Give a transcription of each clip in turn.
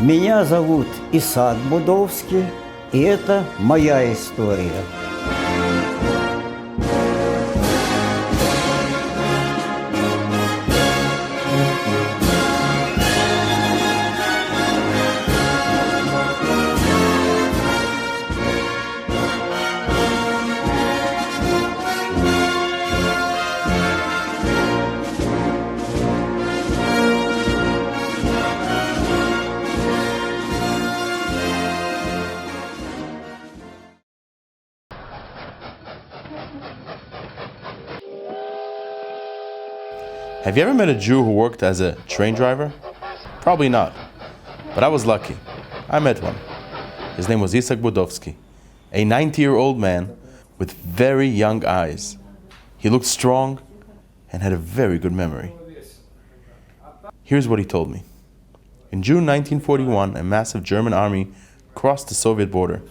Меня зовут Isaak Budovski, и это моя история. Have you ever met a Jew who worked as a train driver? Probably not, but I was lucky. I met one. His name was Isaak Budovski, a 90-year-old man with very young eyes. He looked strong and had a very good memory. Here's what he told me. In June 1941, a massive German army crossed the Soviet border.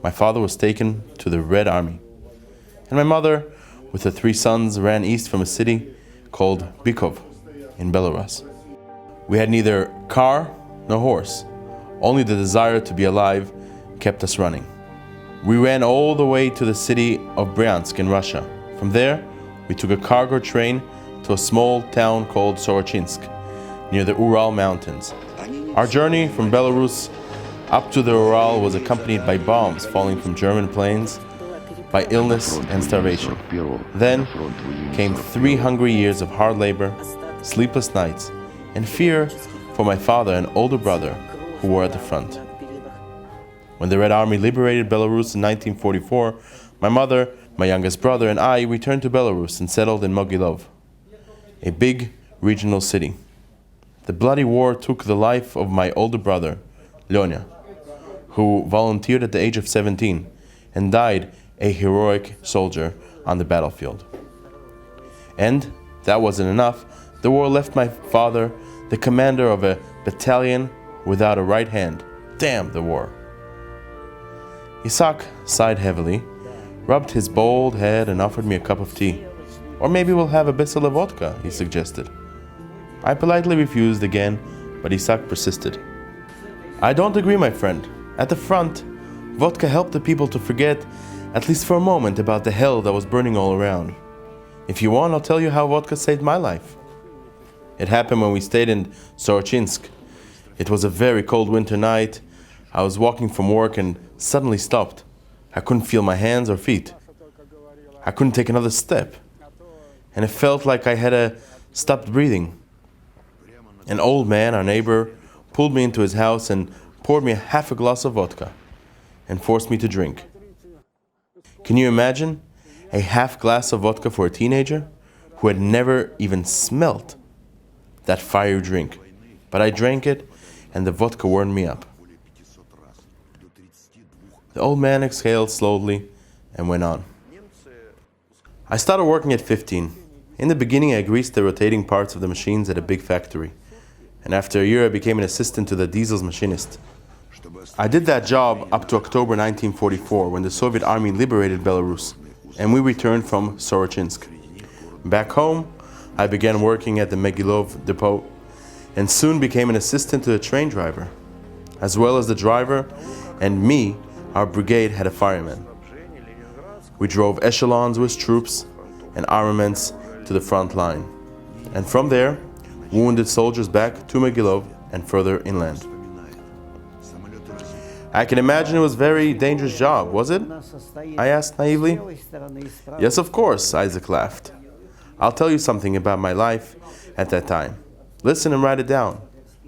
My father was taken to the Red Army, and my mother, with her 3 sons, ran east from a city called Bykov in Belarus. We had neither car nor horse. Only the desire to be alive kept us running. We ran all the way to the city of Bryansk in Russia. From there, we took a cargo train to a small town called Sorochinsk, near the Ural Mountains. Our journey from Belarus up to the Ural was accompanied by bombs falling from German planes, by illness and starvation. Then came 3 hungry years of hard labor, sleepless nights, and fear for my father and older brother who were at the front. When the Red Army liberated Belarus in 1944, my mother, my youngest brother, and I returned to Belarus and settled in Mogilov, a big regional city. The bloody war took the life of my older brother, Lyonya, who volunteered at the age of 17 and died a heroic soldier on the battlefield. And that wasn't enough. The war left my father the commander of a battalion without a right hand. Damn the war. Isaak sighed heavily, rubbed his bald head and offered me a cup of tea. Or maybe we'll have a bissel of vodka, he suggested. I politely refused again, but Isaak persisted. I don't agree, my friend. At the front, vodka helped the people to forget, at least for a moment, about the hell that was burning all around. If you want, I'll tell you how vodka saved my life. It happened when we stayed in Sorochinsk. It was a very cold winter night. I was walking from work and suddenly stopped. I couldn't feel my hands or feet. I couldn't take another step. And it felt like I had stopped breathing. An old man, our neighbor, pulled me into his house and poured me half a glass of vodka and forced me to drink. Can you imagine a half glass of vodka for a teenager who had never even smelt that fiery drink? But I drank it and the vodka warmed me up. The old man exhaled slowly and went on. I started working at 15. In the beginning, I greased the rotating parts of the machines at a big factory. And after a year, I became an assistant to the diesel's machinist. I did that job up to October 1944, when the Soviet army liberated Belarus, and we returned from Sorochinsk. Back home, I began working at the Mogilov depot, and soon became an assistant to the train driver. As well as the driver and me, our brigade had a fireman. We drove echelons with troops and armaments to the front line, and from there, wounded soldiers back to Mogilov and further inland. I can imagine it was a very dangerous job, was it? I asked naively. Yes, of course, Isaac laughed. I'll tell you something about my life at that time. Listen and write it down.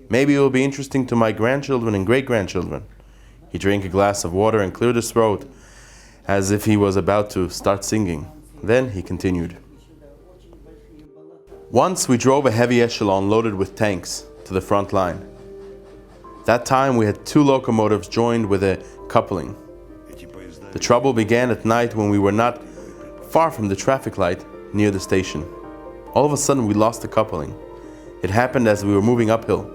Maybe it will be interesting to my grandchildren and great-grandchildren. He drank a glass of water and cleared his throat as if he was about to start singing. Then he continued. Once we drove a heavy echelon loaded with tanks to the front line. That time we had 2 locomotives joined with a coupling. The trouble began at night when we were not far from the traffic light near the station. All of a sudden we lost the coupling. It happened as we were moving uphill.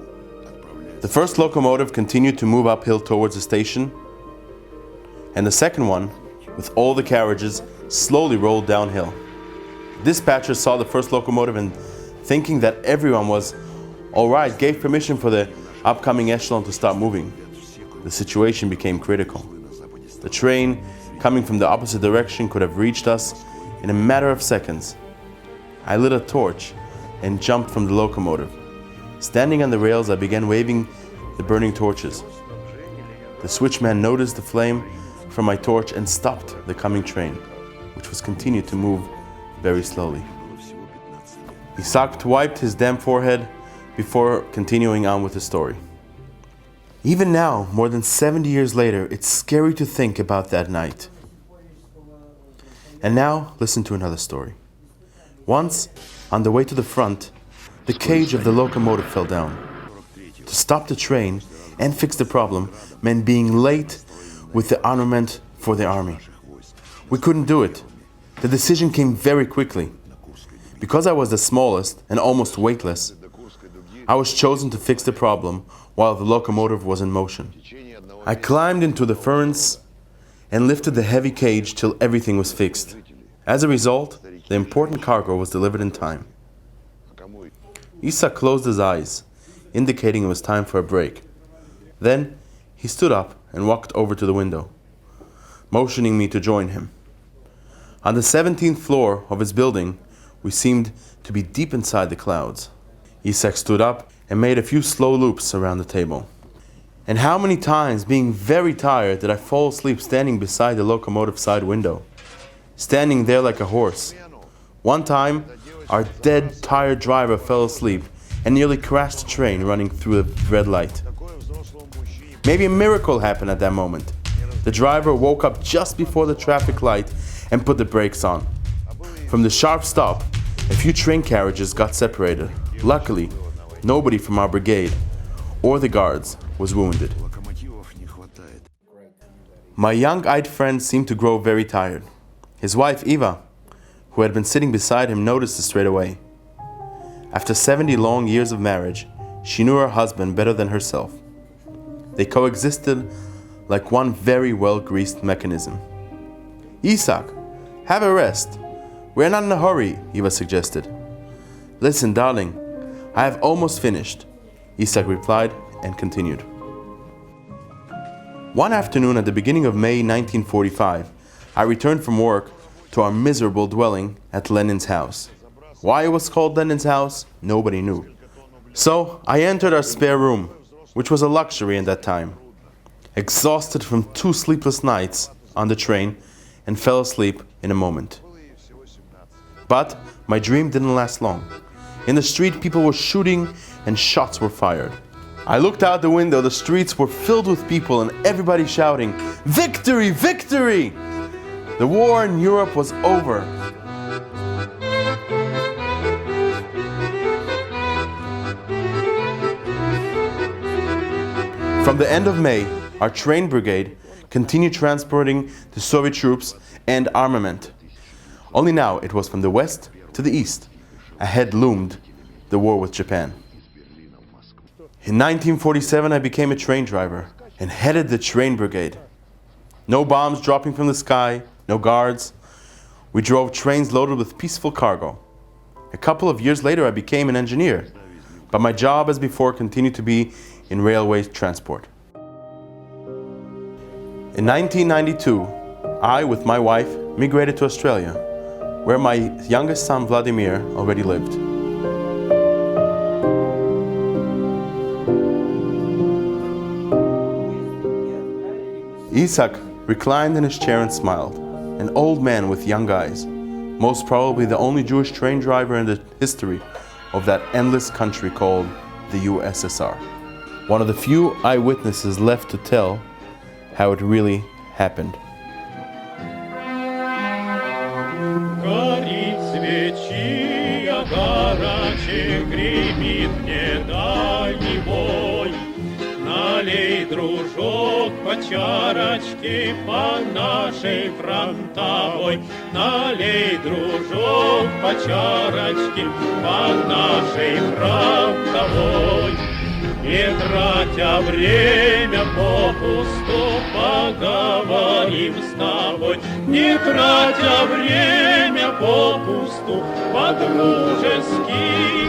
The first locomotive continued to move uphill towards the station, and the second one, with all the carriages, slowly rolled downhill. Dispatcher saw the first locomotive and, thinking that everyone was all right, gave permission for the upcoming echelon to start moving. The situation became critical. The train, coming from the opposite direction, could have reached us in a matter of seconds. I lit a torch and jumped from the locomotive. Standing on the rails, I began waving the burning torches. The switchman noticed the flame from my torch and stopped the coming train, which was continued to move very slowly. Isaak wiped his damp forehead before continuing on with the story. Even now, more than 70 years later, it's scary to think about that night. And now, listen to another story. Once, on the way to the front, the cage of the locomotive fell down. To stop the train and fix the problem meant being late with the armament for the army. We couldn't do it. The decision came very quickly. Because I was the smallest and almost weightless, I was chosen to fix the problem while the locomotive was in motion. I climbed into the furnace and lifted the heavy cage till everything was fixed. As a result, the important cargo was delivered in time. Isaak closed his eyes, indicating it was time for a break. Then he stood up and walked over to the window, motioning me to join him. On the 17th floor of his building, we seemed to be deep inside the clouds. Isaak stood up and made a few slow loops around the table. And how many times, being very tired, did I fall asleep standing beside the locomotive side window, standing there like a horse. One time, our dead, tired driver fell asleep and nearly crashed the train running through the red light. Maybe a miracle happened at that moment. The driver woke up just before the traffic light and put the brakes on. From the sharp stop, a few train carriages got separated. Luckily, nobody from our brigade or the guards was wounded. My young-eyed friend seemed to grow very tired. His wife, Eva, who had been sitting beside him, noticed it straight away. After 70 long years of marriage, she knew her husband better than herself. They coexisted like one very well-greased mechanism. Isaak, have a rest. We're not in a hurry, Eva suggested. Listen, darling, I have almost finished, Isaak replied and continued. One afternoon at the beginning of May 1945, I returned from work to our miserable dwelling at Lenin's house. Why it was called Lenin's house, nobody knew. So I entered our spare room, which was a luxury in that time, exhausted from 2 sleepless nights on the train, and fell asleep in a moment. But my dream didn't last long. In the street, people were shooting and shots were fired. I looked out the window. The streets were filled with people and everybody shouting, "Victory! Victory!" The war in Europe was over. From the end of May, our train brigade continued transporting the Soviet troops and armament. Only now it was from the west to the east. Ahead loomed the war with Japan. In 1947, I became a train driver and headed the train brigade. No bombs dropping from the sky, no guards. We drove trains loaded with peaceful cargo. A couple of years later, I became an engineer, but my job, as before, continued to be in railway transport. In 1992, I, with my wife, migrated to Australia, where my youngest son, Vladimir, already lived. Isaak reclined in his chair and smiled, an old man with young eyes, most probably the only Jewish train driver in the history of that endless country called the USSR. One of the few eyewitnesses left to tell how it really happened. Налей, дружок, по чарочке по нашей фронтовой. Налей, дружок, по чарочке по нашей фронтовой. Не тратя время попусту, поговорим с тобой. Не тратя время попусту, по-дружески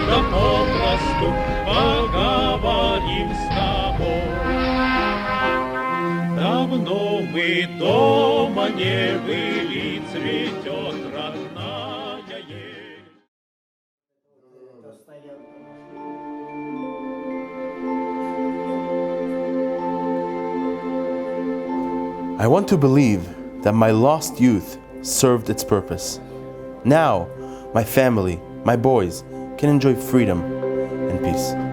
да попросту поговорим с тобой. давно мы дома не были, цветет родная ель. I want to believe that my lost youth served its purpose. Now, my family, my boys, can enjoy freedom and peace.